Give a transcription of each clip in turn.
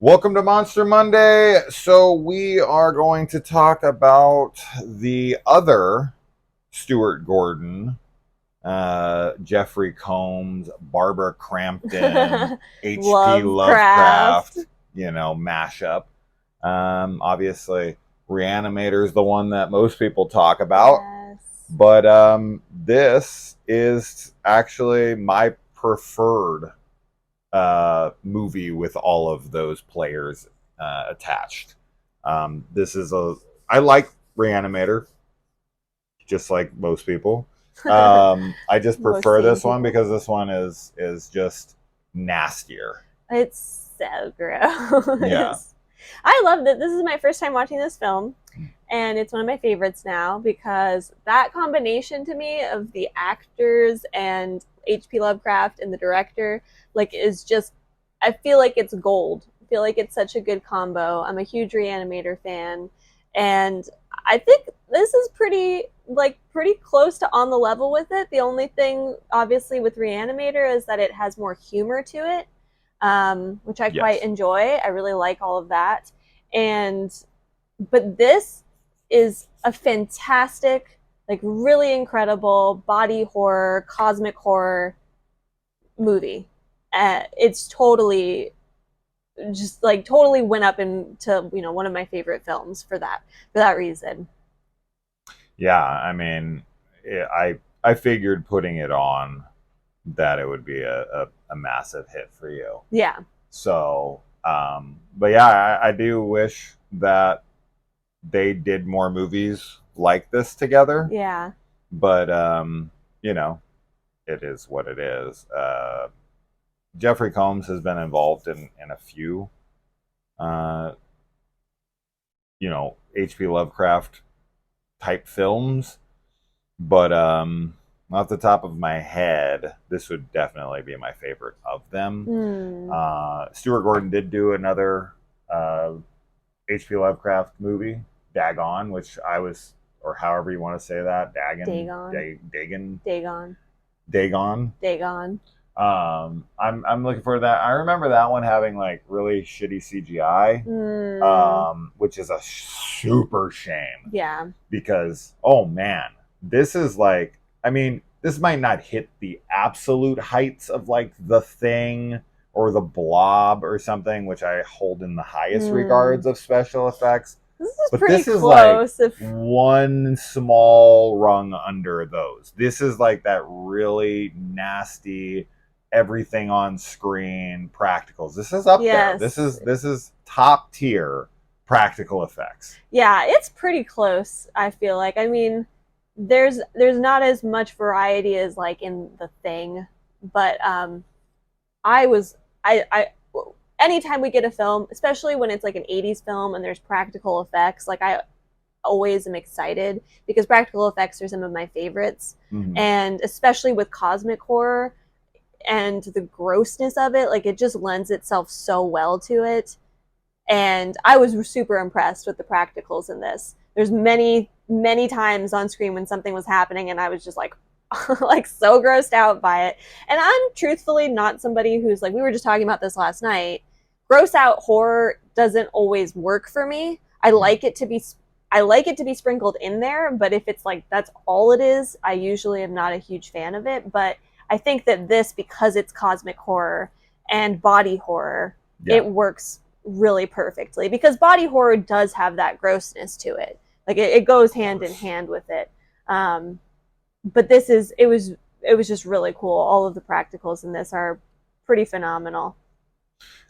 Welcome to Monster Monday. So we are going to talk about the other Stuart Gordon, Jeffrey Combs, Barbara Crampton, H.P. Lovecraft. Lovecraft, mashup. Obviously, Reanimator is the one that most people talk about, Yes. but this is actually my preferred movie with all of those players attached. I like Reanimator, just like most people. I just Most prefer sane this one people. because this one is just nastier. It's so Yeah. gross. I love that. This is my first time watching this film, and it's one of my favorites now because that combination to me of the actors and H.P. Lovecraft and the director, is just, I feel like it's gold. I feel like it's such a good combo. I'm a huge Reanimator fan, and I think this is pretty close to on the level with it. The only thing, obviously, with Reanimator is that it has more humor to it, which I quite Yes. enjoy. I really like all of that. And but this is a fantastic, really incredible body horror, cosmic horror movie. It's totally went up into one of my favorite films for that reason. Yeah. I mean, I figured putting it on that it would be a massive hit for you. Yeah. So, but yeah, I do wish that they did more movies like this together. Yeah. But it is what it is. Jeffrey Combs has been involved in a few, uh, H.P. Lovecraft type films, but off the top of my head, this would definitely be my favorite of them. Hmm. Stuart Gordon did do another H.P. Lovecraft movie, Dagon, which I was, or however you want to say that, Dagon. Dagon, Dagon. Dagon. Dagon. I'm looking forward to that. I remember that one having like really shitty CGI, Hmm. which is a super shame Yeah. because oh man, this is like, I mean, this might not hit the absolute heights of like The Thing or The Blob or something, which I hold in the highest Hmm. regards of special effects, This is but pretty this is like close. If one small rung under those. This is like that really nasty everything on screen practicals. This is up there. This yes, is this is top tier practical effects. yeah, it's pretty close. I feel like. I mean, there's not as much variety as like in The Thing, but I was I anytime we get a film, especially when it's like an 80s film and there's practical effects, like I always am excited because practical effects are some of my favorites. Mm-hmm. And especially with cosmic horror and the grossness of it, like it just lends itself so well to it. And I was super impressed with the practicals in this. There's many times on screen when something was happening and I was just like like so grossed out by it. And I'm truthfully not somebody who's like, we were just talking about this last night. Gross out horror doesn't always work for me. I like it to be sprinkled in there, but if it's like that's all it is, I usually am not a huge fan of it. But I think that this, because it's cosmic horror and body horror, Yeah, it works really perfectly because body horror does have that grossness to it. Like it goes of hand in course. hand with it. Um, but it was just really cool. All of the practicals in this are pretty phenomenal.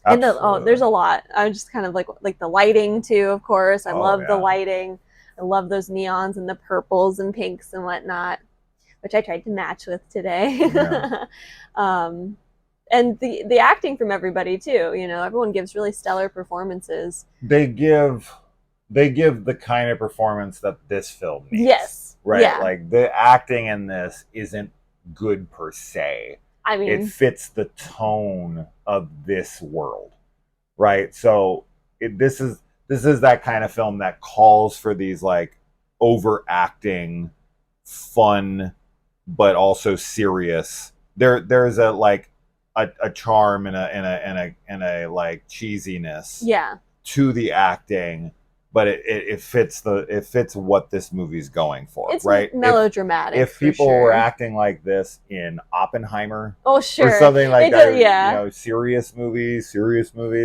And there's Absolutely. a lot. I just kind of like the lighting too, of course. I Oh love the yeah. lighting. I love those neons and the purples and pinks and whatnot, which I tried to match with today. Yeah. um, and the acting from everybody too. Everyone gives really stellar performances. They give they give the kind of performance that this film needs. Yes, Right? yeah. Like the acting in this isn't good per se. I It mean, fits the tone of this world. Right? So this is that kind of film that calls for these like overacting, fun, but also serious. There's a like a charm and a like cheesiness Yeah. to the acting, but it fits what this movie's going for, It's right? melodramatic. If for people sure. were acting like this in Oppenheimer, oh sure, or something like It that, does, yeah. you know, serious movies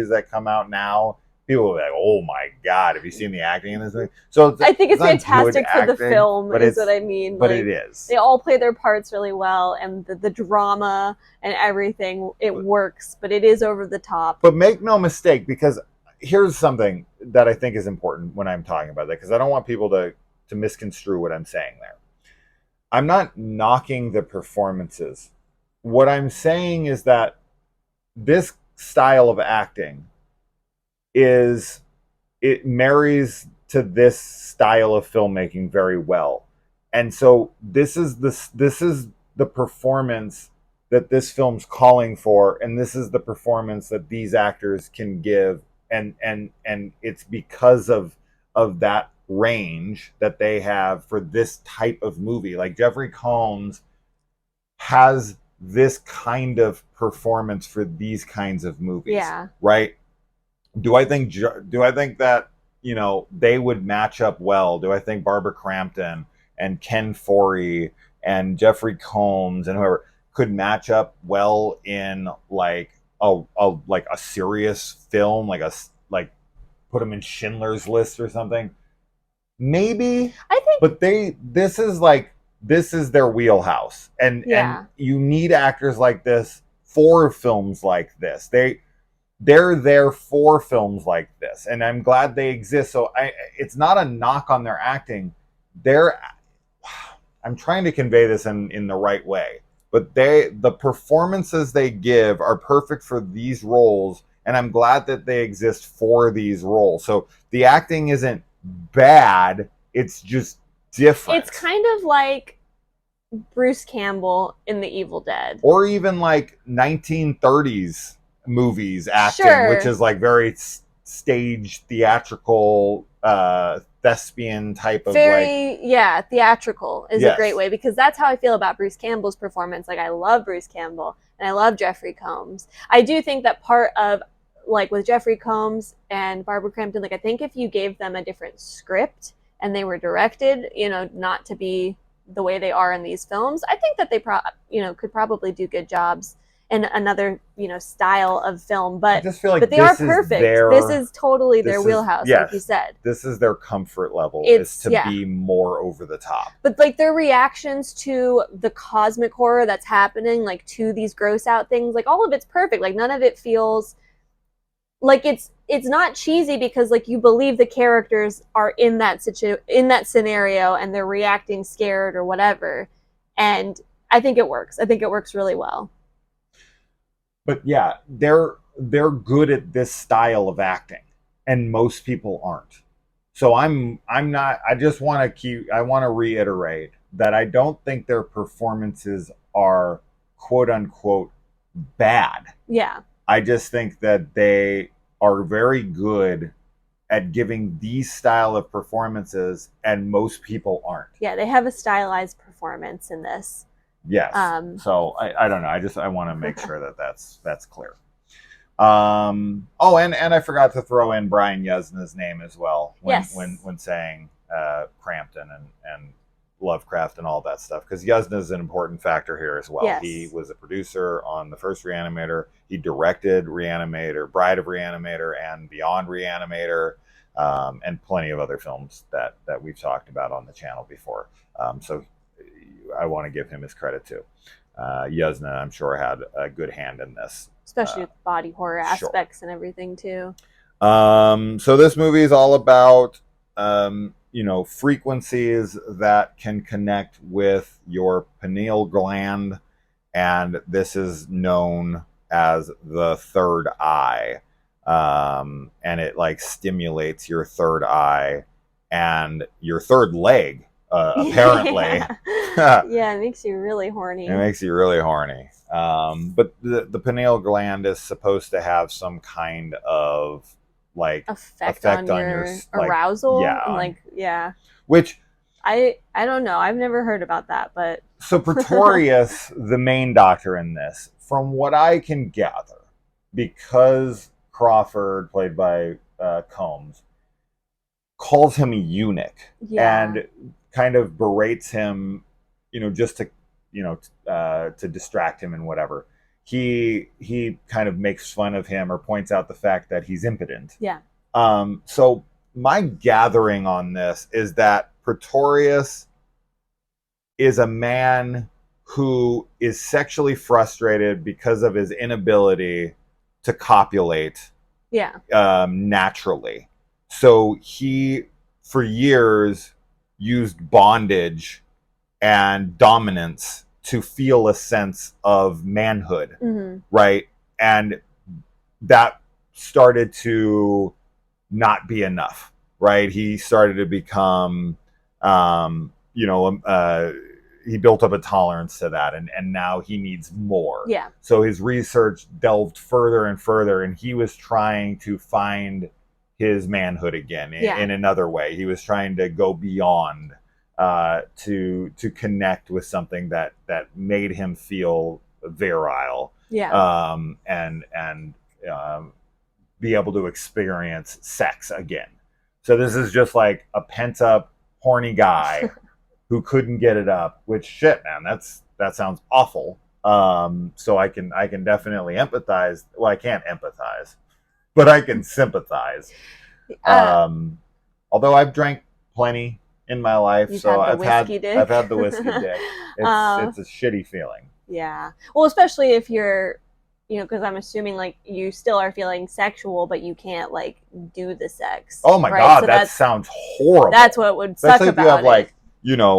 that come out now, people will be like, "Oh my god, have you seen the acting in this movie?" So I think it's not fantastic good for the acting, film, but is what I mean. But like, it is. They all play their parts really well, and the drama and everything, it works, but it is over the top. But make no mistake, because here's something that I think is important when I'm talking about that, because I don't want people to misconstrue what I'm saying there. I'm not knocking the performances. What I'm saying is that this style of acting it marries to this style of filmmaking very well. And so this is the performance that this film's calling for, and this is the performance that these actors can give, and it's because of that range that they have for this type of movie. Like Jeffrey Combs has this kind of performance for these kinds of movies. Yeah. Right? Do I think that, you know, they would match up well? Do I think Barbara Crampton and Ken Foree and Jeffrey Combs and whoever could match up well in like a serious film, like put them in Schindler's List or something? Maybe. I think, but this is their wheelhouse, and you need actors like this for films like this. They're there for films like this, and I'm glad they exist. So it's not a knock on their acting. I'm trying to convey this in the right way, but the performances they give are perfect for these roles, and I'm glad that they exist for these roles. So the acting isn't bad, it's just different. It's kind of like Bruce Campbell in The Evil Dead, or even like 1930s movies acting, which is like very staged, theatrical, thespian type of theatrical is a great way, because that's how I feel about Bruce Campbell's performance. Like, I love Bruce Campbell and I love Jeffrey Combs. I do think that part of, like, with Jeffrey Combs and Barbara Crampton, like, I think if you gave them a different script and they were directed, you know, not to be the way they are in these films, I think that they could probably do good jobs in another, you know, style of film. But I just feel like they are perfect. This is totally their wheelhouse, like you said. This is their comfort level, is to be more over the top. But like their reactions to the cosmic horror that's happening, like to these gross out things, like all of it's perfect. Like none of it feels like it's not cheesy, because like you believe the characters are in that scenario and they're reacting scared or whatever. And I think it works. I think it works really well. But yeah, they're good at this style of acting, and most people aren't. So I'm not. I just want to reiterate that I don't think their performances are quote unquote bad. Yeah. I just think that they are very good at giving these style of performances, and most people aren't. Yeah, they have a stylized performance in this. Yes. So I don't know. I want to make sure that that's clear. And I forgot to throw in Brian Yuzna's name as well when saying Crampton and Lovecraft and all that stuff, because Yuzna is an important factor here as well. Yes. He was a producer on the first Reanimator. He directed Reanimator, Bride of Reanimator, and Beyond Reanimator, and plenty of other films that we've talked about on the channel before. So I want to give him his credit too. Yuzna, I'm sure, had a good hand in this, especially with body horror aspects and everything too. So this movie is all about frequencies that can connect with your pineal gland, and this is known as the third eye, and it like stimulates your third eye and your third leg, apparently. Yeah, it makes you really horny. It makes you really horny. But the pineal gland is supposed to have some kind of like effect on your arousal. Yeah. Which I don't know. I've never heard about that, but so Pretorius, the main doctor in this, from what I can gather, because Crawford, played by Combs, calls him a eunuch and kind of berates him, just to, to distract him and whatever. He kind of makes fun of him or points out the fact that he's impotent. Yeah. So my gathering on this is that Pretorius is a man who is sexually frustrated because of his inability to copulate naturally. So he, for years, used bondage and dominance to feel a sense of manhood, right? And that started to not be enough, right? He started to become, he built up a tolerance to that, and now he needs more. Yeah. So his research delved further and further, and he was trying to find his manhood again in another way. He was trying to go beyond to connect with something that made him feel virile. Yeah. And be able to experience sex again. So this is just like a pent up horny guy who couldn't get it up, which shit, man, that sounds awful. So I can definitely empathize. Well, I can't empathize, but I can sympathize. Although I've drank plenty in my life, so I've had the whiskey dick. It's a shitty feeling. Yeah. Well, especially if you're, because I'm assuming like you still are feeling sexual, but you can't like do the sex. Oh my God, so that sounds horrible. That's what would suck about it. Especially if you have like,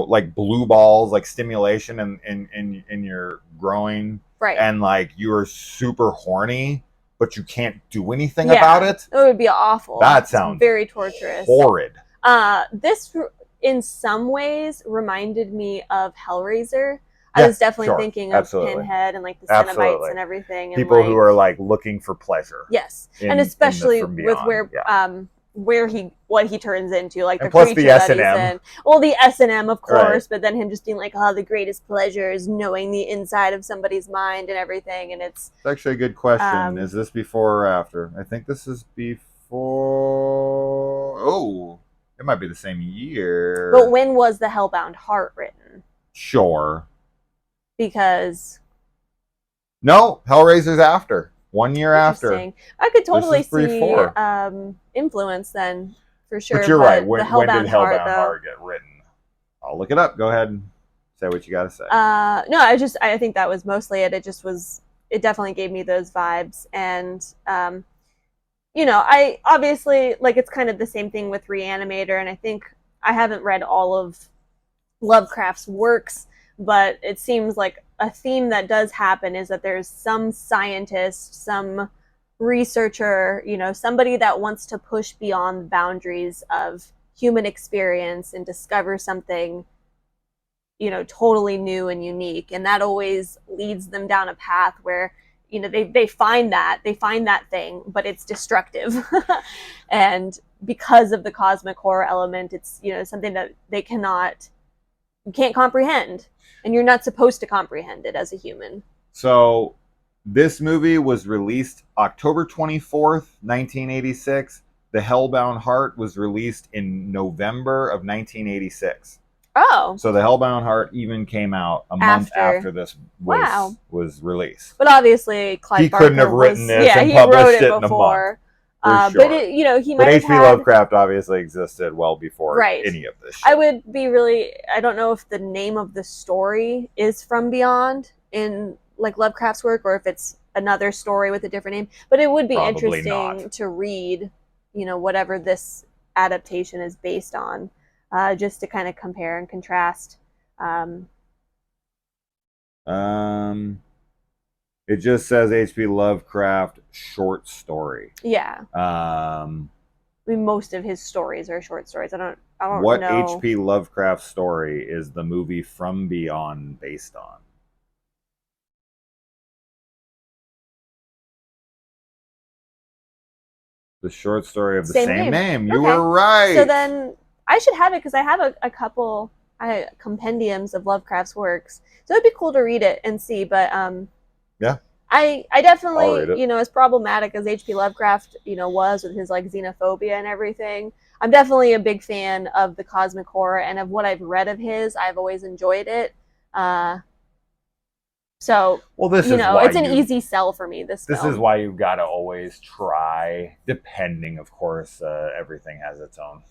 like blue balls, like stimulation in your groin. Right. And like you're super horny, but you can't do anything about it. It would be awful. That sounds very torturous. Horrid. This in some ways reminded me of Hellraiser. I was definitely thinking of Pinhead and like the Cenobites and everything. And people who are like looking for pleasure. Yes. And especially with what he turns into, like the creature that he's in. Well, the S&M, of course, but then him just being like, the greatest pleasure is knowing the inside of somebody's mind and everything. And it's actually a good question. Is this before or after? I think this is before. Oh, it might be the same year. But when was the Hellbound Heart written? Sure. Because Hellraiser's after. 1 year after. I could totally see influence then, for sure. But you're right. When did Hellbound Heart get written? I'll look it up. Go ahead and say what you got to say. No, I think that was mostly it. It definitely gave me those vibes. And, I obviously, like, it's kind of the same thing with Reanimator. And I think I haven't read all of Lovecraft's works, but it seems like a theme that does happen is that there's some scientist, some researcher, somebody that wants to push beyond the boundaries of human experience and discover something, totally new and unique. And that always leads them down a path where, they find that thing, but it's destructive. And because of the cosmic horror element, it's, something that you can't comprehend. And you're not supposed to comprehend it as a human. So this movie was released October 24th, 1986. The Hellbound Heart was released in November of 1986. Oh. So the Hellbound Heart even came out a month after this was released. But obviously, Clive Barker couldn't have written this and published it in a month. Sure. But he might have H.P. Lovecraft obviously existed well before any of this shit. I would be I don't know if the name of the story is From Beyond in like Lovecraft's work, or if it's another story with a different name, but it would be interesting to read, whatever this adaptation is based on, just to kind of compare and contrast. It just says H.P. Lovecraft short story. Yeah. Most of his stories are short stories. I don't know. What H.P. Lovecraft story is the movie From Beyond based on? The short story of the same name. You were right. So then I should have it because I have a couple compendiums of Lovecraft's works. So it'd be cool to read it and see. But I I'll read definitely, it. as problematic as H.P. Lovecraft, was with his like xenophobia and everything, I'm definitely a big fan of the cosmic horror and of what I've read of his. I've always enjoyed it. Uh, so, Well, this is why it's an easy sell for me, this this is film. why you got to always try, depending, of course, everything has its own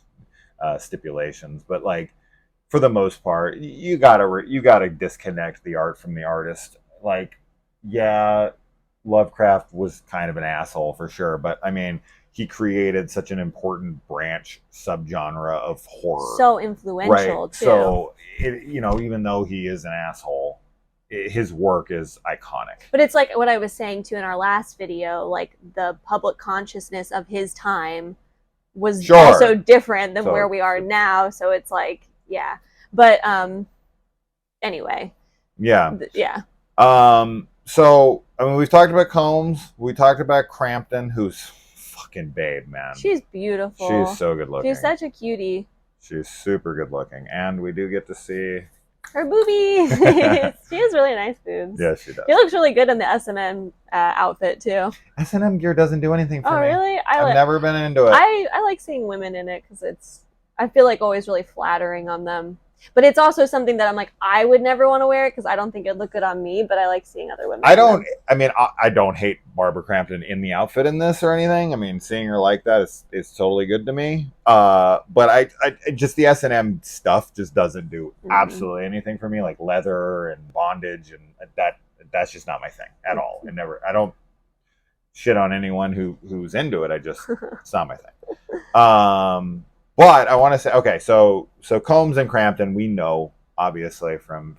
stipulations, but like for the most part, you gotta disconnect the art from the artist. Like, yeah, Lovecraft was kind of an asshole for sure, but I mean, he created such an important branch subgenre of horror, So right? influential, too. So, even though he is an asshole, his work is iconic. But it's like what I was saying too in our last video, like the public consciousness of his time was also Sure. different than where So, we are now. So it's like, yeah. But anyway, yeah. yeah. So I mean, we've talked about Combs. We talked about Crampton, who's fucking babe, man. She's beautiful. She's so good looking. She's such a cutie. She's super good looking, and we do get to see her boobies. She has really nice boobs. Yeah, she does. She looks really good in the S&M outfit too. S&M gear doesn't do anything for me. Oh, really? I've never been into it. I like seeing women in it because I feel like always really flattering on them. But it's also something that I'm like, I would never want to wear it because I don't think it'd look good on me, but I like seeing other women. I don't hate Barbara Crampton in the outfit in this or anything. I mean, seeing her like that is totally good to me. But I just the S&M stuff just doesn't do absolutely anything for me, like leather and bondage, and that's just not my thing at all. I don't shit on anyone who's into it. It's not my thing. But I want to say, okay, so Combs and Crampton, we know obviously from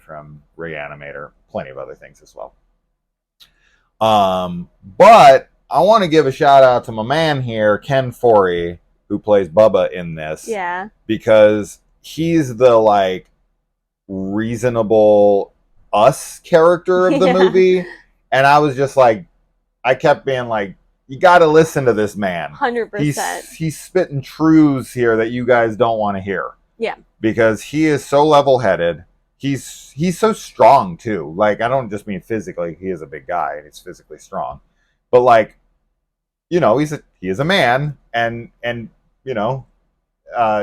Reanimator, plenty of other things as well. But I want to give a shout out to my man here, Ken Foree, who plays Bubba in this. Yeah. Because he's the like reasonable us character of the movie, and I was just like, I kept being like, you got to listen to this man. 100%. He's spitting truths here that you guys don't want to hear. Yeah. Because he is so level-headed. He's so strong too. Like, I don't just mean physically. He is a big guy and he's physically strong. But like, he is a man, and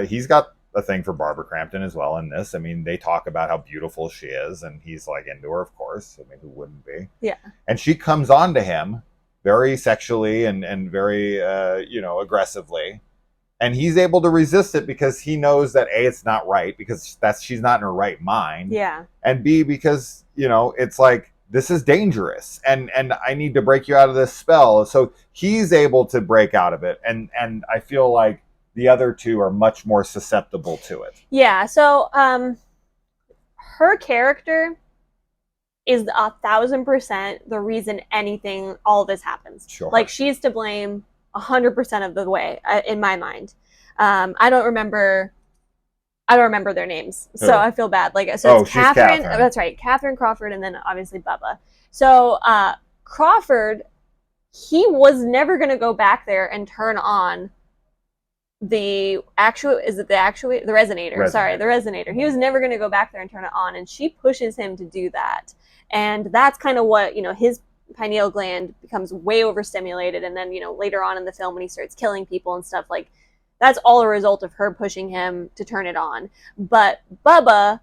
he's got a thing for Barbara Crampton as well in this. I mean, they talk about how beautiful she is, and he's like into her, of course. I mean, who wouldn't be? Yeah. And she comes on to him very sexually and very aggressively, and he's able to resist it because he knows that A, it's not right, because she's not in her right mind. Yeah. And B, because it's like, this is dangerous, and I need to break you out of this spell. So he's able to break out of it, and I feel like the other two are much more susceptible to it. Yeah. So her character is 1,000% the reason all this happens. Sure. Like, she's to blame 100% of the way, in my mind. I don't remember their names, so I feel bad. Like, so it's Catherine. Oh, that's right, Catherine, Crawford, and then obviously Bubba. So Crawford, he was never going to go back there and turn on the resonator. Sorry, the resonator. He was never going to go back there and turn it on, and she pushes him to do that. And that's kind of what, his pineal gland becomes way overstimulated. And then, later on in the film when he starts killing people and stuff, like, that's all a result of her pushing him to turn it on. But Bubba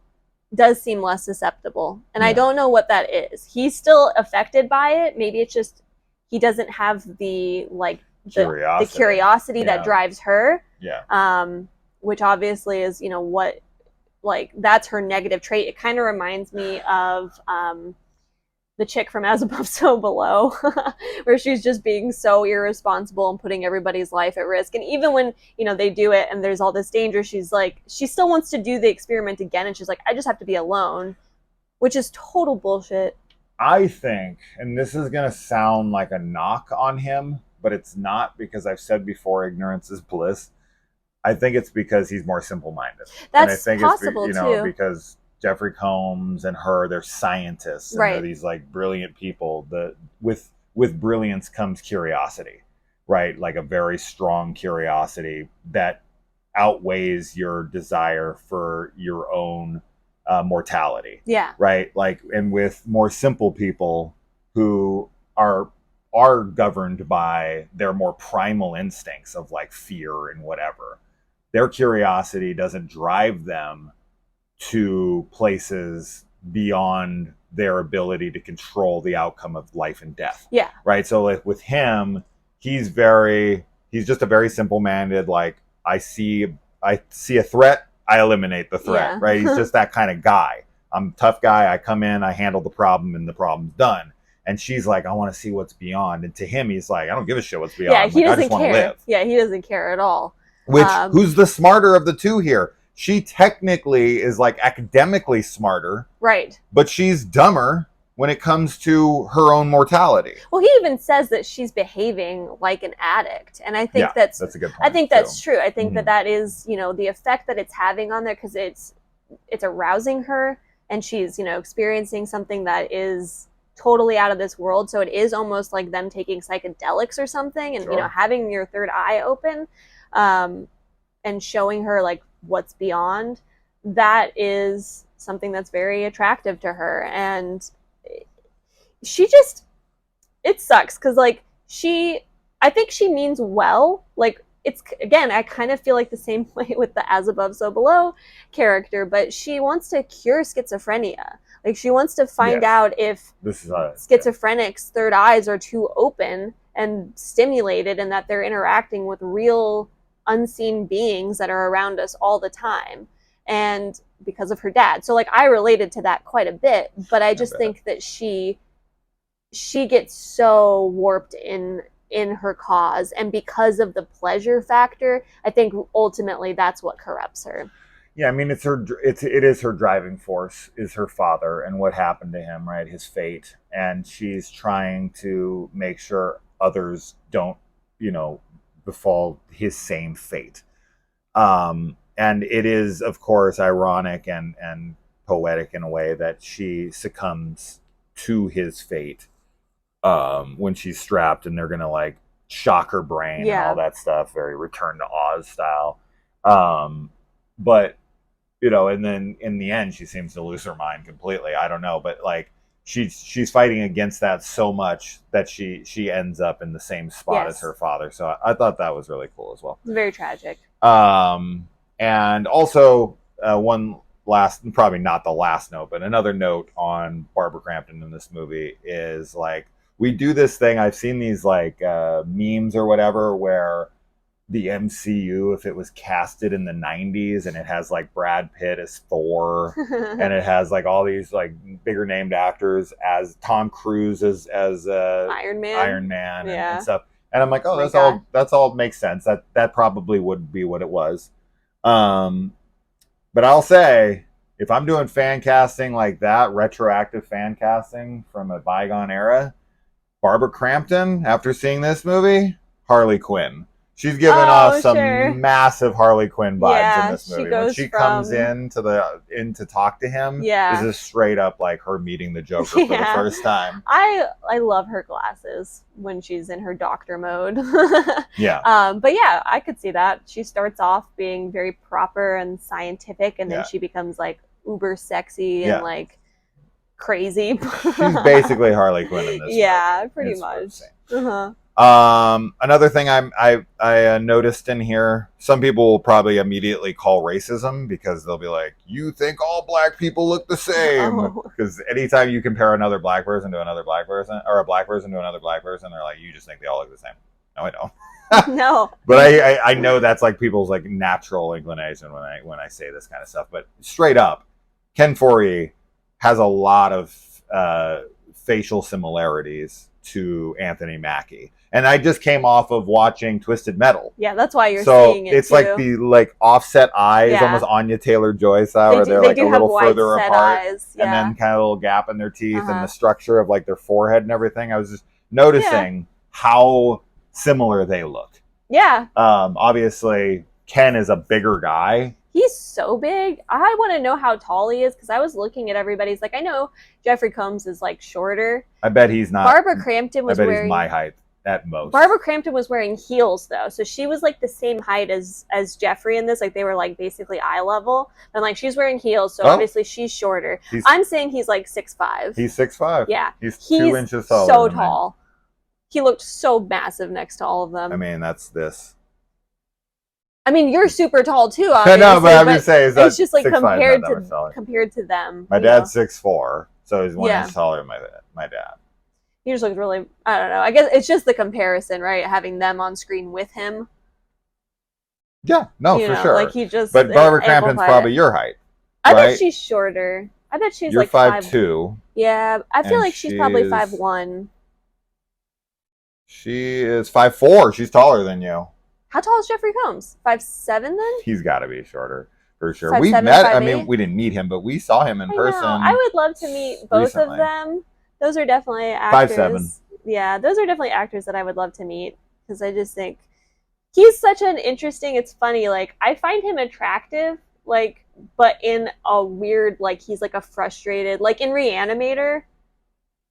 does seem less susceptible. And I don't know what that is. He's still affected by it. Maybe it's just he doesn't have the, like, the curiosity that drives her. Yeah. Which obviously is, what, like, that's her negative trait. It kind of reminds me of the chick from As Above, So Below, where she's just being so irresponsible and putting everybody's life at risk. And even when, they do it and there's all this danger, she's like, she still wants to do the experiment again. And she's like, I just have to be alone, which is total bullshit. I think, and this is going to sound like a knock on him, but it's not, because I've said before, ignorance is bliss. I think it's because he's more simple-minded. That's and I think possible, it's, too. Because Jeffrey Combs and her, they're scientists, and they're these like brilliant people. With brilliance comes curiosity, right? Like a very strong curiosity that outweighs your desire for your own mortality. Yeah. Right. Like, and with more simple people who are are governed by their more primal instincts of like fear and whatever. Their curiosity doesn't drive them to places beyond their ability to control the outcome of life and death. Yeah. Right. So like with him, he's just a very simple-minded, like I see a threat, I eliminate the threat. Yeah. Right. He's just that kind of guy. I'm a tough guy. I come in, I handle the problem, and the problem's done. And she's like, I want to see what's beyond. And to him, he's like, I don't give a shit what's beyond. Yeah, he like, doesn't I just want to care. live. Yeah, he doesn't care at all. Which, who's the smarter of the two here? She technically is like academically smarter. Right. But she's dumber when it comes to her own mortality. Well, he even says that she's behaving like an addict. And I think that's a good point. I think that's true. I think that is, the effect that it's having on there, because it's arousing her, and she's, experiencing something that is totally out of this world. So it is almost like them taking psychedelics or something, and, Sure. having your third eye open, and showing her like what's beyond. That is something that's very attractive to her. And she just, it sucks. 'Cause like I think she means well. Like, it's, again, I kind of feel like the same way with the As Above, So Below character, but she wants to cure schizophrenia. Like, she wants to find out if schizophrenics' third eyes are too open and stimulated, and that they're interacting with real unseen beings that are around us all the time. And because of her dad. So, like, I related to that quite a bit, but I just think that she gets so warped in her cause, and because of the pleasure factor, I think ultimately that's what corrupts her. Yeah, I mean, it is her driving force, is her father and what happened to him, right? His fate. And she's trying to make sure others don't, befall his same fate. And it is, of course, ironic and poetic in a way that she succumbs to his fate when she's strapped, and they're gonna like shock her brain and all that stuff, very Return to Oz style. But and then in the end, she seems to lose her mind completely. I don't know, but like she's fighting against that so much that she ends up in the same spot as her father. So I thought that was really cool as well. It's very tragic. And also one last, probably not the last note, but another note on Barbara Crampton in this movie is like, we do this thing. I've seen these like memes or whatever where the MCU, if it was casted in the 90s and it has like Brad Pitt as Thor and it has like all these like bigger named actors as Tom Cruise as Iron Man and stuff. And I'm like, oh, that's all makes sense. That probably would be what it was. But I'll say, if I'm doing fan casting like that, retroactive fan casting from a bygone era, Barbara Crampton, after seeing this movie, Harley Quinn. She's given off some massive Harley Quinn vibes in this movie. When she comes in to talk to him, this is straight up like her meeting the Joker for the first time. I love her glasses when she's in her doctor mode. But yeah, I could see that. She starts off being very proper and scientific, and then she becomes like uber sexy and like crazy. She's basically Harley Quinn in this movie. Pretty much. Another thing I noticed in here, some people will probably immediately call racism, because they'll be like, you think all black people look the same? Because anytime you compare another black person to another black person, or a black person to another black person, they're like, you just think they all look the same. No, I don't. No. But I know that's like people's like natural inclination when I say this kind of stuff. But straight up, Ken Foree has a lot of facial similarities to Anthony Mackie. And I just came off of watching Twisted Metal. Yeah, that's why you're seeing it. So it's like the like offset eyes, almost Anya Taylor-Joy style, where they're like a little further apart, and then kind of a little gap in their teeth, and the structure of like their forehead and everything. I was just noticing how similar they look. Yeah. Obviously, Ken is a bigger guy. He's so big. I want to know how tall he is, because I was looking at everybody's. Like, I know Jeffrey Combs is like shorter. I bet he's not. Barbara Crampton was he's my height at most. Barbara Crampton was wearing heels though, so she was like the same height as Jeffrey in this. Like, they were like basically eye level, and like she's wearing heels, so obviously she's shorter. I'm saying he's like 6'5". He's 6'5". Yeah, he's 2 inches taller. So tall. he looked so massive next to all of them. I mean, that's this. I mean, you're super tall too, I obviously. know, but I'm just saying, it's just like 6'5" compared to them. My dad's 6'4", so he's 1 inch taller than my dad. He just looks really, I don't know. I guess it's just the comparison, right? Having them on screen with him. Yeah, no, for sure. Like he just. But Barbara Crampton's probably your height. I bet she's shorter. I bet she's You're like 5'2". Yeah, I feel like she's probably 5'1". She is 5'4". She's taller than you. How tall is Jeffrey Combs? 5'7" then? He's got to be shorter, for sure. 5'7", We met, 5'8"? I mean, we didn't meet him, but we saw him in person. I would love to meet both of them. Those are definitely actors. 5'7". Yeah, those are definitely actors that I would love to meet, because I just think he's such an interesting, it's funny, like, I find him attractive, like, but in a weird, like, he's like a frustrated, like in Reanimator,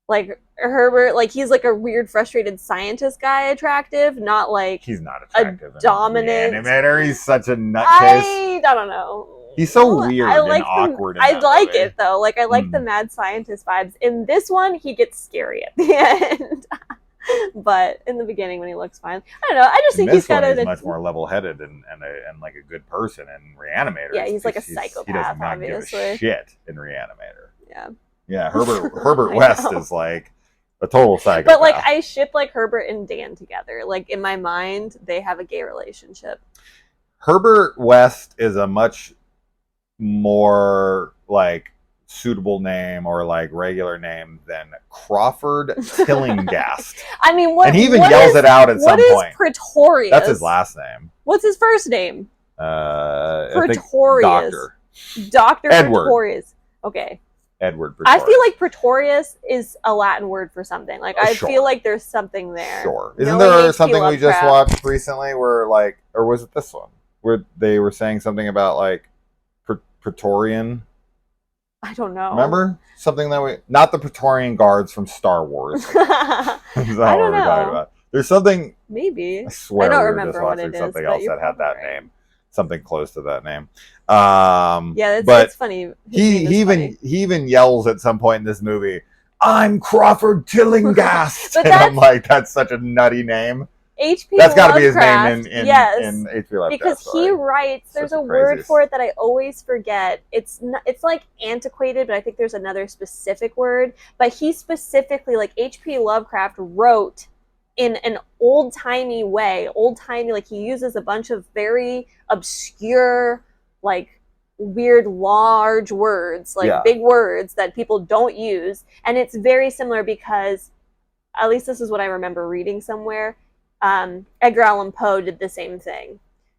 like Herbert, like he's like a weird frustrated scientist guy attractive, not like he's not attractive. A dominant Reanimator. He's such a nutcase. I don't know. He's so weird and awkward. I like it though. Like I like the mad scientist vibes. In this one, he gets scary at the end. But in the beginning, when he looks fine, I don't know. I just think he's got he's much more level-headed and like a good person in Reanimator. Yeah, he's like a psychopath. He does not give a shit in Reanimator. Yeah. Yeah, Herbert West is like a total psychopath. But like I ship like Herbert and Dan together. Like in my mind, they have a gay relationship. Herbert West is a much more like suitable name or like regular name than Crawford Tillinghast. I mean, and he even yells it out at some point. What is Pretorius? That's his last name. What's his first name? Pretorius. Doctor Edward. Pretorius. Okay. Edward Pretorius. I feel like Pretorius is a Latin word for something. Like I feel like there's something there. Sure. Isn't there something we just watched recently where like, or was it this one where they were saying something about like Praetorian? I don't know. Remember something that we not the Praetorian Guards from Star Wars. I don't know. There's something. Maybe I swear I don't we were remember just watching something else that had that name. Something close to that name. Yeah, it's funny. He even yells at some point in this movie, "I'm Crawford Tillinghast," and I'm like, that's such a nutty name. H.P. That's got to be his name in H.P. Lovecraft. Because he writes, there's a word for it that I always forget. It's like antiquated, but I think there's another specific word. But he specifically, like H.P. Lovecraft wrote in an old-timey way. Old-timey, like he uses a bunch of very obscure, like weird, large words, like big words that people don't use. And it's very similar because, at least this is what I remember reading somewhere, Edgar Allan Poe did the same thing.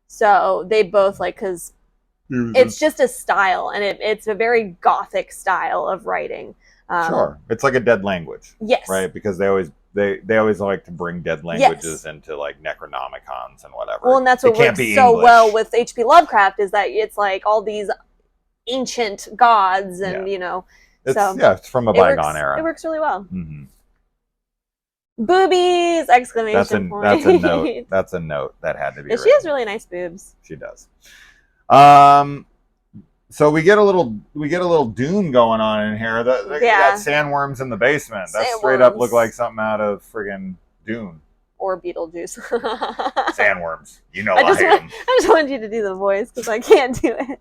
So they both like, because it's just a style, and it's a very gothic style of writing. Sure, it's like a dead language. Yes, right, because they always like to bring dead languages into like Necronomicons and whatever. Well, and that's what works so well with H.P. Lovecraft is that it's like all these ancient gods, and it's from a bygone era. It works really well. Mm-hmm. Boobies! Exclamation point. That's a note. That's a note that had to be. Yeah, she has really nice boobs. She does. So we get a little Dune going on in here. They got sandworms in the basement. That straight up look like something out of friggin' Dune. Or Beetlejuice. Sandworms. You know I just wanted you to do the voice because I can't do it.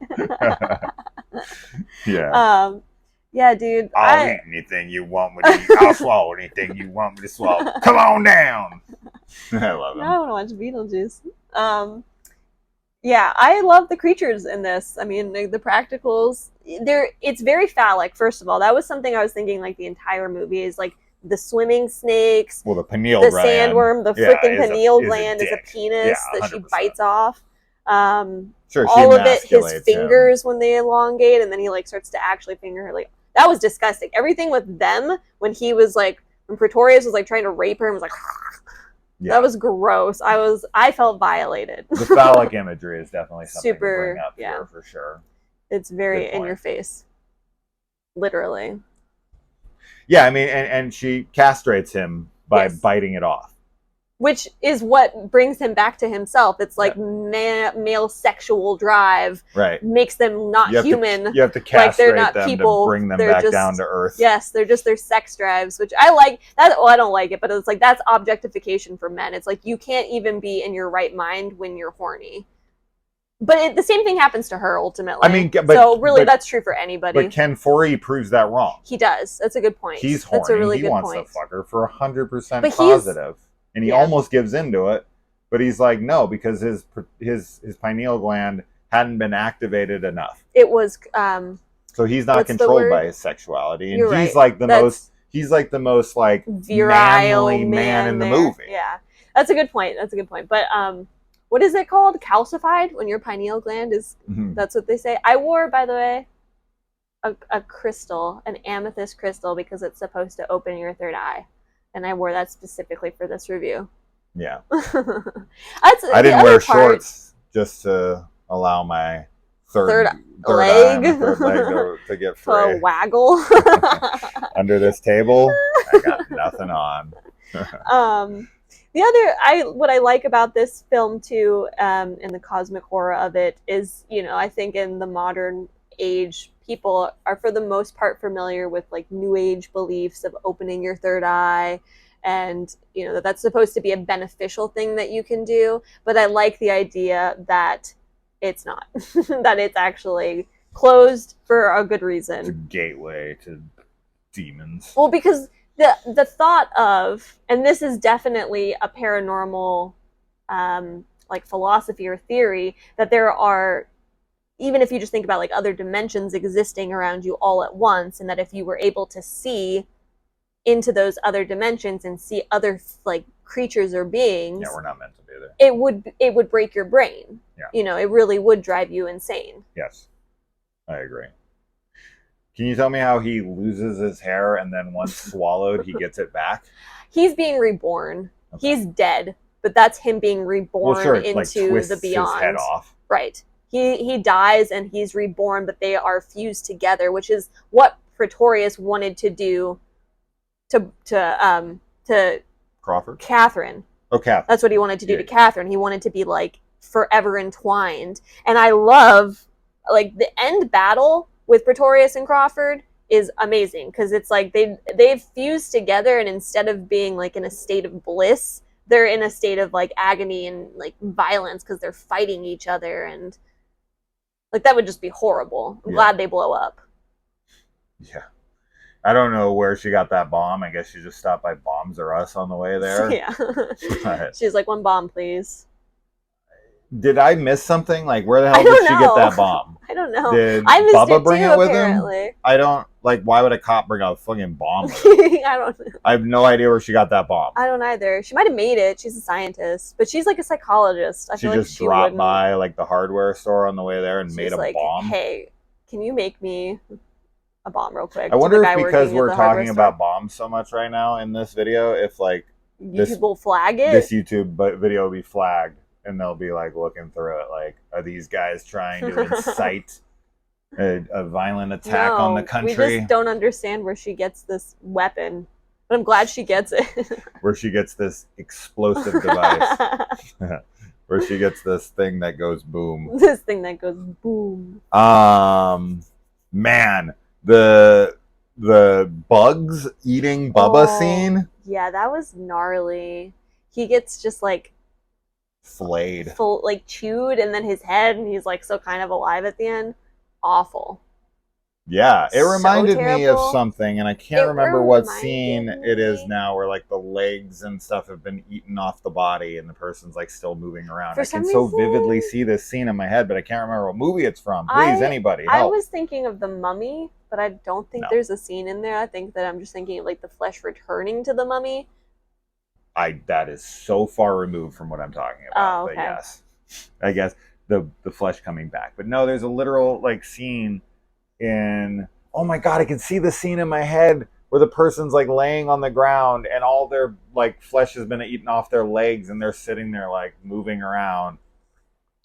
Yeah. Yeah, dude. I'll eat anything you want me to eat. I'll swallow anything you want me to swallow. Come on down. I love them. I want to watch Beetlejuice. Yeah, I love the creatures in this. I mean, the practicals. It's very phallic. First of all, that was something I was thinking like the entire movie is like the swimming snakes. Well, the pineal the gland. Sandworm, the freaking pineal gland is a penis that she bites off. Sure, all of it, his fingers when they elongate, and then he like starts to actually finger her. Like that was disgusting. Everything with them when Pretorius was like trying to rape her and was like. Yeah. That was gross. I felt violated. The phallic imagery is definitely something to bring up here for sure. It's very in your face. Literally. Yeah, I mean, and she castrates him by biting it off. which is what brings him back to himself. It's like male sexual drive makes them not human. You have to castrate like they're not them people. to bring them they're back just, down to earth. Yes, they're just their sex drives, which I like. That well, I don't like it, but it's like that's objectification for men. It's like you can't even be in your right mind when you're horny. But the same thing happens to her ultimately. I mean, so really, that's true for anybody. But Ken Foree proves that wrong. He does. That's a good point. He's horny. That's a really he good wants point. to fuck her for 100% positive, and he almost gives into it. But he's like, no, because his pineal gland hadn't been activated enough. It was. So he's not controlled by his sexuality, and You're he's right. like the most. He's like the most like virile manly man in the there. movie. Yeah, that's a good point. That's a good point. But what is it called? Calcified when your pineal gland is. Mm-hmm. That's what they say. I wore, by the way, a crystal, an amethyst crystal, because it's supposed to open your third eye, and I wore that specifically for this review. Yeah. I didn't wear shorts just to allow my third leg, to get free. To waggle. Under this table, I got nothing on. What I like about this film too, and the cosmic horror of it is, I think in the modern age, people are for the most part familiar with like New Age beliefs of opening your third eye. And, that's supposed to be a beneficial thing that you can do. But I like the idea that it's not. That it's actually closed for a good reason. It's a gateway to demons. Well, because the thought of, and this is definitely a paranormal like philosophy or theory, that there are, even if you just think about like other dimensions existing around you all at once, and that if you were able to see into those other dimensions and see other like creatures or beings, we're not meant to be there. It would break your brain. Yeah. It really would drive you insane. Yes, I agree. Can you tell me how he loses his hair and then once swallowed, he gets it back? He's being reborn. Okay. He's dead, but that's him being reborn into the beyond. His head off. Right. He dies and he's reborn, but they are fused together, which is what Pretorius wanted to do to Crawford? Catherine. Oh, Catherine. That's what he wanted to do to Catherine. He wanted to be like forever entwined. And I love like the end battle with Pretorius and Crawford is amazing because it's like they've fused together, and instead of being like in a state of bliss, they're in a state of like agony and like violence because they're fighting each other, and like that would just be horrible. I'm glad they blow up. Yeah. I don't know where she got that bomb. I guess she just stopped by Bombs R Us on the way there. Yeah. She's like, 1 bomb, please. Did I miss something? Like, where the hell did she get that bomb? I don't know. Did I missed Bubba it bring too, it with apparently. him? I don't, like, why would a cop bring a fucking bomb with him? I don't know. I have no idea where she got that bomb. I don't either. She might have made it. She's a scientist. But she's like a psychologist. I feel like just dropped by, like, the hardware store on the way there and made a bomb. Hey, can you make me a bomb real quick? I wonder if because we're talking about bombs so much right now in this video, if like YouTube will flag it. This YouTube video will be flagged, and they'll be like looking through it. Like, are these guys trying to incite a violent attack on the country? We just don't understand where she gets this weapon, but I'm glad she gets it. Where she gets this explosive device. Where she gets this thing that goes boom. This thing that goes boom. Man. The bugs eating Bubba scene. Yeah, that was gnarly. He gets just like flayed, like chewed, and then his head, and he's like so kind of alive at the end. Awful. Yeah, it reminded me of something, and I can't remember what scene it is now, where like the legs and stuff have been eaten off the body, and the person's like still moving around. I can so vividly see this scene in my head, but I can't remember what movie it's from. Please, anybody, help. I was thinking of The Mummy, but I don't think there's a scene in there. I think that I'm just thinking of like the flesh returning to the mummy. That is so far removed from what I'm talking about. Oh, okay. But yes, I guess the flesh coming back. But no, there's a literal like scene in, oh my god, I can see the scene in my head where the person's like laying on the ground and all their like flesh has been eaten off their legs, and they're sitting there like moving around.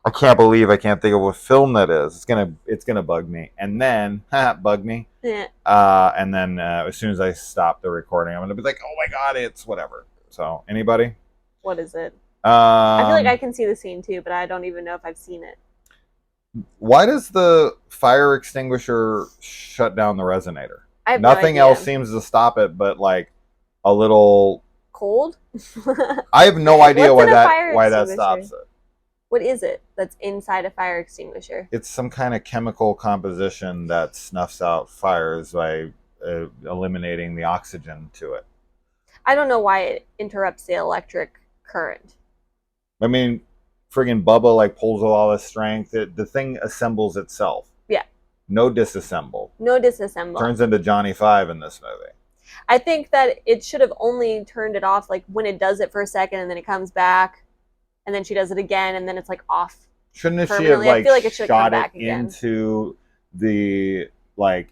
I can't believe I can't think of what film that is. It's gonna bug me, and then bug me. Yeah. And then as soon as I stop the recording, I'm gonna be like, oh my god, it's whatever. So anybody? What is it? I feel like I Um, can see the scene too, but I don't even know if I've seen it. why does the fire extinguisher shut down the resonator? I have no Nothing idea. else seems to stop it, but like a little. Cold? I have no idea What's why in a fire that extinguisher? stops it. What is it that's inside a fire extinguisher? It's some kind of chemical composition that snuffs out fires by eliminating the oxygen to it. I don't know why it interrupts the electric current. I mean, friggin' Bubba like pulls with all this strength. The thing assembles itself. Yeah. No disassemble. No disassemble. Turns into Johnny Five in this movie. I think that it should have only turned it off like when it does it for a second and then it comes back and then she does it again and then it's like off. Shouldn't she have I feel like it should have shot come back it again. into the like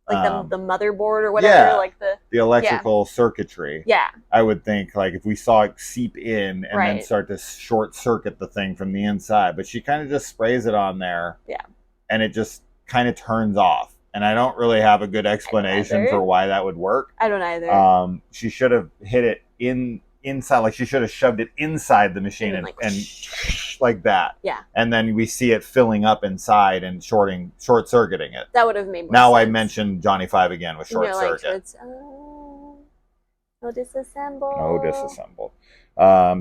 the motherboard or whatever, yeah, like the electrical circuitry. Yeah. I would think like if we saw it seep in and Right. then start to short circuit the thing from the inside, but she kind of just sprays it on there. Yeah. And it just kind of turns off. And I don't really have a good explanation for why that would work. I don't either. She should have hit it inside, like she should have shoved it inside the machine and like that. Yeah. And then we see it filling up inside and short circuiting it. That would have made more now sense. I mentioned Johnny Five again with short circuit. No disassemble. No disassemble.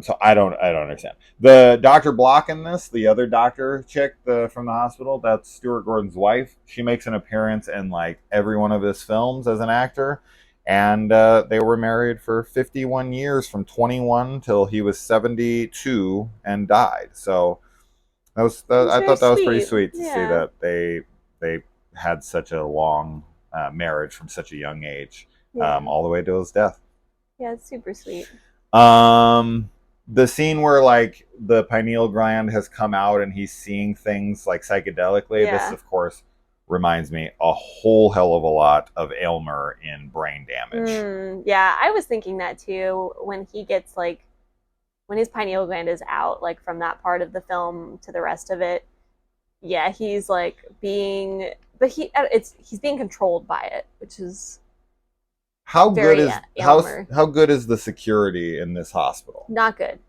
So I don't understand. The Dr. Block in this, the other doctor chick from the hospital, that's Stuart Gordon's wife. She makes an appearance in like every one of his films as an actor. And they were married for 51 years, from 21 till he was 72 and died. So I thought that was pretty sweet to see that they had such a long marriage from such a young age, all the way to his death. Yeah, it's super sweet. The scene where like the pineal gland has come out and he's seeing things like psychedelically. Yeah. This, of course, reminds me a whole hell of a lot of Aylmer in Brain Damage. Yeah, I was thinking that too. When he gets like, when his pineal gland is out, like from that part of the film to the rest of it, yeah, he's like being, but he's being controlled by it, which is. How good is the security in this hospital? Not good.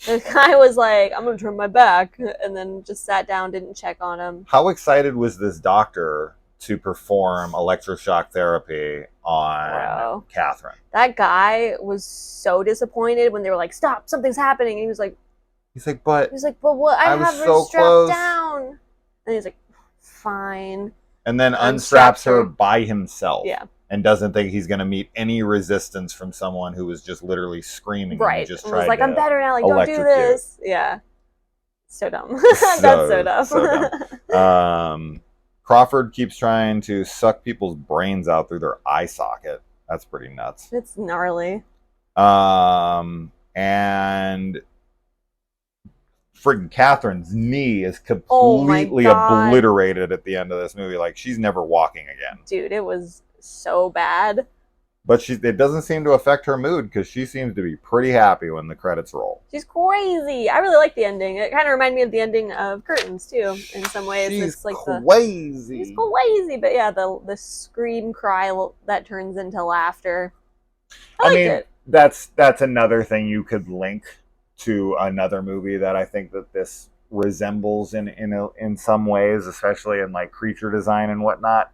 The guy was like, I'm going to turn my back, and then just sat down, didn't check on him. How excited was this doctor to perform electroshock therapy on Catherine? That guy was so disappointed when they were like, stop, something's happening. And he was like, but what? I have her strapped down. And he's like, fine. And then unstraps her by himself. Yeah. And doesn't think he's going to meet any resistance from someone who was just literally screaming. Right. And just was like, I'm better now. Like, don't do this. Yeah. So dumb. That's so dumb. So dumb. Crawford keeps trying to suck people's brains out through their eye socket. That's pretty nuts. It's gnarly. And friggin' Catherine's knee is completely obliterated at the end of this movie. Like, she's never walking again. Dude, it was so bad. But it doesn't seem to affect her mood because she seems to be pretty happy when the credits roll. She's crazy. I really like the ending. It kind of reminded me of the ending of Curtains too, in some ways. She's like crazy. She's crazy, but yeah, the scream cry that turns into laughter. I mean, it. That's another thing you could link to another movie that I think that this resembles in some ways, especially in like creature design and whatnot.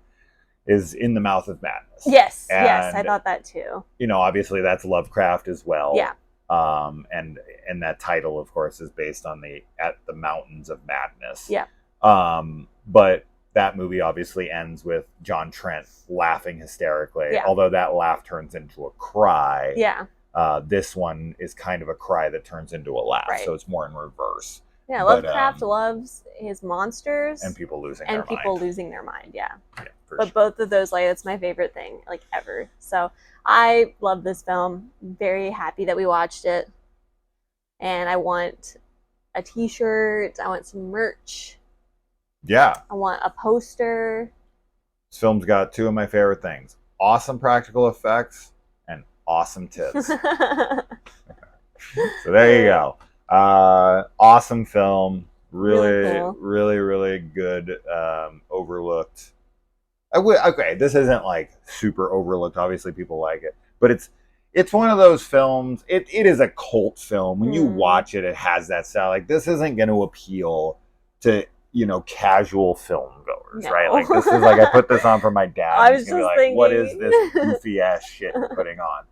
Is In the Mouth of Madness. Yes, yes, I thought that too. You know, obviously that's Lovecraft as well. Yeah. And that title, of course, is based on At the Mountains of Madness. Yeah. But that movie obviously ends with John Trent laughing hysterically. Yeah. Although that laugh turns into a cry. Yeah. This one is kind of a cry that turns into a laugh. Right. So it's more in reverse. Yeah, Lovecraft loves his monsters and people losing their mind. Yeah, but sure. Both of those, like, that's my favorite thing, like, ever. So I love this film. Very happy that we watched it, and I want a T-shirt. I want some merch. Yeah, I want a poster. This film's got two of my favorite things: awesome practical effects and awesome tits. So there you go. Awesome film, really cool. really good. Overlooked. Okay, this isn't like super overlooked. Obviously, people like it, but it's one of those films. It is a cult film. When you Hmm. watch it, it has that style. Like, this isn't going to appeal to, you know, casual film goers, No. right? Like, this is like, I put this on for my dad. I And was he's gonna be just like, what is thinking. this goofy ass shit you're putting on?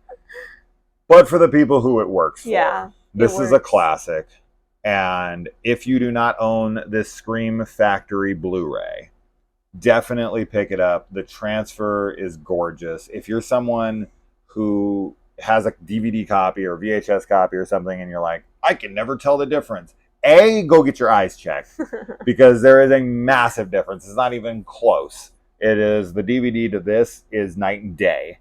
But for the people who it works for, Yeah, this it is a works. classic. And if you do not own this Scream Factory Blu-ray, definitely pick it up. The transfer is gorgeous. If you're someone who has a DVD copy or VHS copy or something and you're like, I can never tell the difference, go get your eyes checked, because there is a massive difference. It's not even close. It is, the DVD to this is night and day.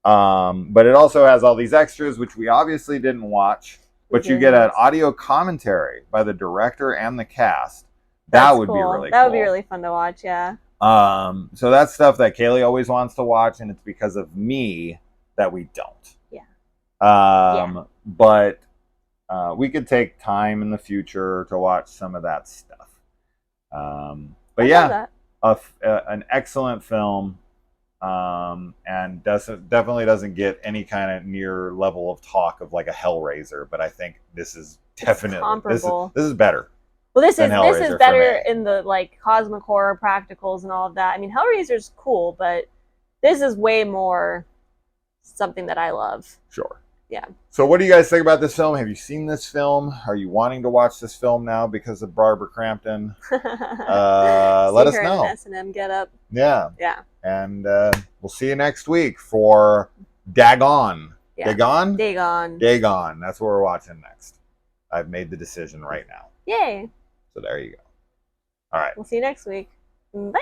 But it also has all these extras, which we obviously didn't watch, but you get an audio commentary by the director and the cast. That would be really cool. That would be really fun to watch, yeah. So that's stuff that Kaylee always wants to watch, and it's because of me that we don't. Yeah. But we could take time in the future to watch some of that stuff. But yeah, an excellent film, and definitely doesn't get any kind of near level of talk of like a Hellraiser. But I think this is definitely comparable. This is better. Well, this is better in the like cosmic horror practicals and all of that. I mean, Hellraiser's cool, but this is way more something that I love. Sure. Yeah. So what do you guys think about this film? Have you seen this film? Are you wanting to watch this film now because of Barbara Crampton? Let us know. S&M get up. Yeah. Yeah. And we'll see you next week for Dagon. Yeah. Dagon? Dagon. Dagon. That's what we're watching next. I've made the decision right now. Yay. So there you go. All right. We'll see you next week. Bye.